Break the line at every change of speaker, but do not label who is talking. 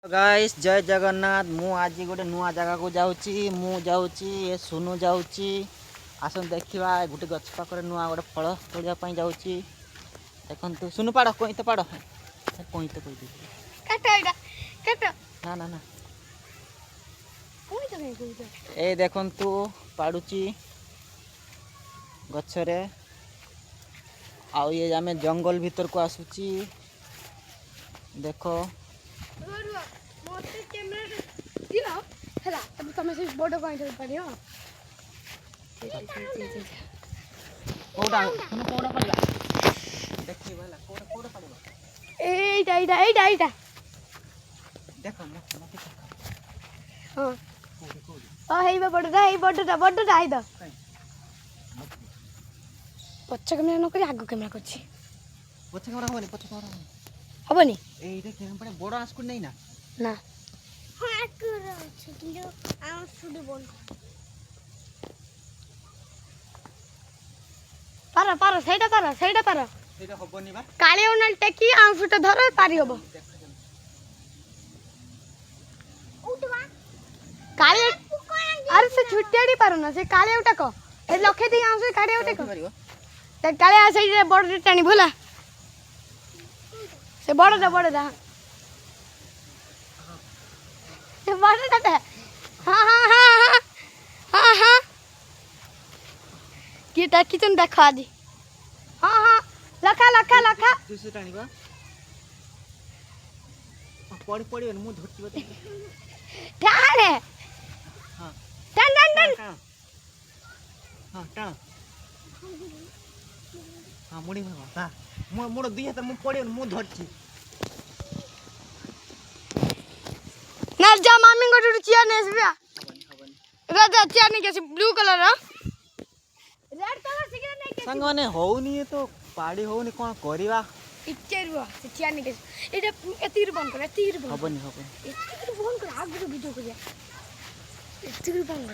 Guys जय जगन्नाथ। मु आज गोटे नुआ जगह को जाऊँगी। मु जाऊँगी ये सुनु जाऊँगी। आसन देखा गोटे गछ पाखे नुआ गोटे फल तोड़ापी जाऊँगी। देखु सुनु पाड़ कईत पाड़ कईत कही ना ना ना ए देखु पाड़ुची गछरे आउ ये आम जंगल भीतर को आसुची। देखो
पछ कैमेरा नक आग कैमेरा कर
हबनी बड़ आंसकुट नहीं ना
ना पार पार सहीटा पार सहीटा पार
हबनी बा
काली उनाल टेकी आंसुटा धर पारी हबो काली अरे से छुट्टियाडी पार ना से काली उटा को ए लखे दी आंसु काली उटा को ते काली आ सही बड़ टाणी भोला से बड़दा से बड़दा हां हां हां हां हां की टाकी तुम देखा दी हां हां लखा
दूसरे टाणी बा पड़ी पड़ी मु धरती बा
टाणे
हां
टन
हां टाण हां मुड़ी में हां मोड़ दुई हाथ मु पड़ी मु धरती
ना जा मामी को चिया नेसबिया राजा चिया नहीं कैसे blue colour red colour cigarette नहीं कैसे
संग माने होउनी ये तो पाड़ी होउनी कोन करबा
इच्चे रुआ से चिया नहीं कैसे एटा एतीर बंद कर एतीर बंद
हबनी
एतीर बंद कर आग वीडियो कर एतीर बंद कर